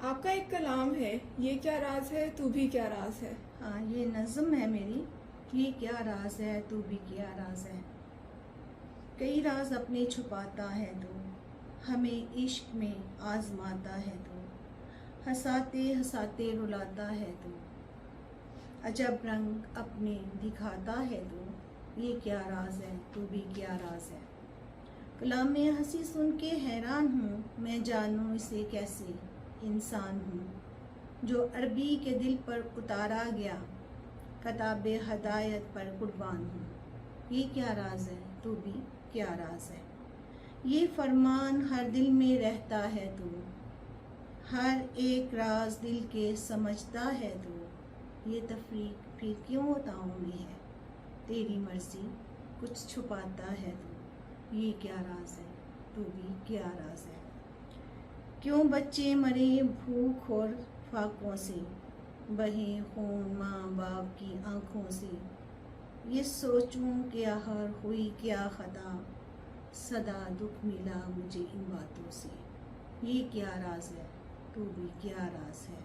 آپ کا ایک کلام ہے، یہ کیا راز ہے تو بھی کیا راز ہے؟ ہاں، یہ نظم ہے میری. یہ کیا راز ہے تو بھی کیا راز ہے. کئی راز اپنے چھپاتا ہے تو ہمیں عشق میں آزماتا ہے تو ہنساتے ہنساتے رلاتا ہے تو عجب رنگ اپنے دکھاتا ہے تو یہ کیا راز ہے تو بھی کیا راز ہے. کلام میں ہنسی سن کے حیران ہوں، میں جانوں اسے کیسے انسان ہوں. جو عربی کے دل پر اتارا گیا، کتاب ہدایت پر قربان ہوں. یہ کیا راز ہے تو بھی کیا راز ہے. یہ فرمان ہر دل میں رہتا ہے تو ہر ایک راز دل کے سمجھتا ہے تو یہ تفریق پھر کیوں تاؤں میں ہے. تیری مرضی کچھ چھپاتا ہے تو یہ کیا راز ہے تو بھی کیا راز ہے. کیوں بچے مرے بھوک اور فاقوں سے، بہے خون ماں باپ کی آنکھوں سے. یہ سوچوں کہ آخر ہوئی کیا خطا، صدا دکھ ملا مجھے ان باتوں سے. یہ کیا راز ہے تو بھی کیا راز ہے.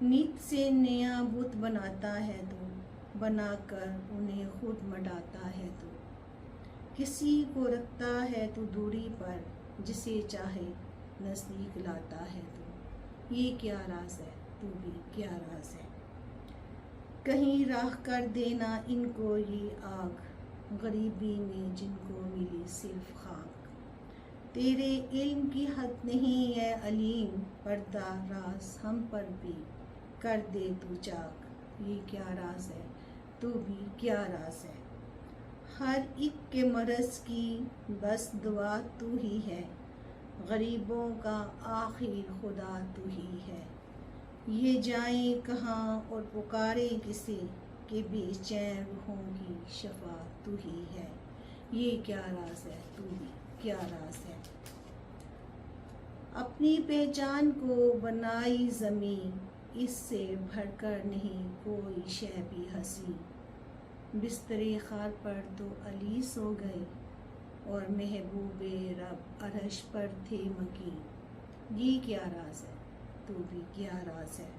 نیت سے نیا بت بناتا ہے تو بنا کر انہیں خود مٹاتا ہے تو کسی کو رکھتا ہے تو دوری پر، جسے چاہے نزدیک لاتا ہے تو یہ کیا راز ہے تو بھی کیا راز ہے. کہیں راہ کر دینا ان کو یہ آگ، غریبی میں جن کو ملی صرف خاک. تیرے علم کی حد نہیں ہے علیم، پردہ راز ہم پر بھی کر دے تو چاک. یہ کیا راز ہے تو بھی کیا راز ہے. ہر ایک کے مرض کی بس دوا تو ہی ہے، غریبوں کا آخر خدا تو ہی ہے. یہ جائیں کہاں اور پکارے کسے، کہ بے چین روحوں کی شفا تو ہی ہے. یہ کیا راز ہے تو بھی کیا راز ہے. اپنی پہچان کو بنائی زمیں، اس سے بڑھ کر نہیں کوئی شے بھی ہنسی. بسترے خار پر تو علی سو گئے، اور محبوب رب عرش پر تھے مقیم. یہ کیا راز ہے تو بھی کیا راز ہے.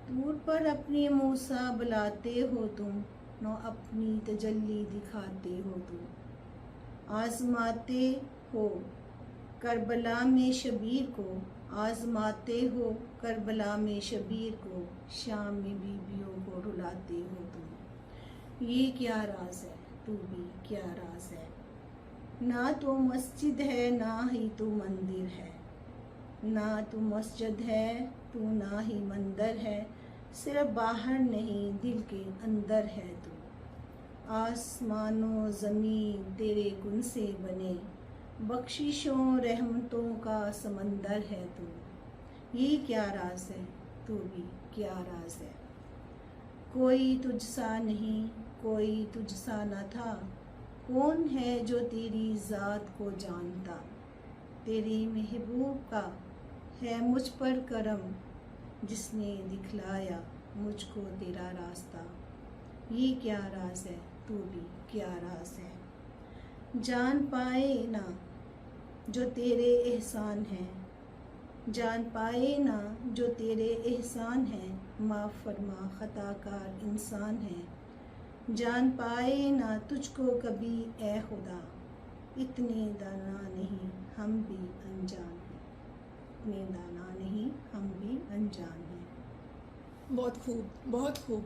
طور پر اپنے موسیٰ بلاتے ہو تم، نو اپنی تجلی دکھاتے ہو تم. آزماتے ہو کربلا میں شبیر کو، آزماتے ہو کربلا میں شبیر کو. شام میں بیویوں کو رلاتے ہو تم. یہ کیا راز ہے تو بھی کیا راز ہے. نہ تو مسجد ہے نہ ہی تو مندر ہے، نہ تو مسجد ہے تو نہ ہی مندر ہے. صرف باہر نہیں دل کے اندر ہے تو. آسمان و زمین تیرے کن سے بنے، بخششوں رحمتوں کا سمندر ہے تو. یہ کیا راز ہے تو بھی کیا راز ہے. کوئی تجھ سا نہیں کوئی تجھ سا نہ تھا، کون ہے جو تیری ذات کو جانتا. تیرے محبوب کا ہے مجھ پر کرم، جس نے دکھلایا مجھ کو تیرا راستہ. یہ کیا راز ہے تو بھی کیا راز ہے. جان پائے نہ جو تیرے احسان ہیں، جان پائے نہ جو تیرے احسان ہیں. معاف فرما خطا کار انسان ہیں. جان پائے نہ تجھ کو کبھی اے خدا، اتنے دانا نہیں ہم بھی انجان ہیں. اتنے دانا نہیں ہم بھی انجان ہیں. بہت خوب، بہت خوب.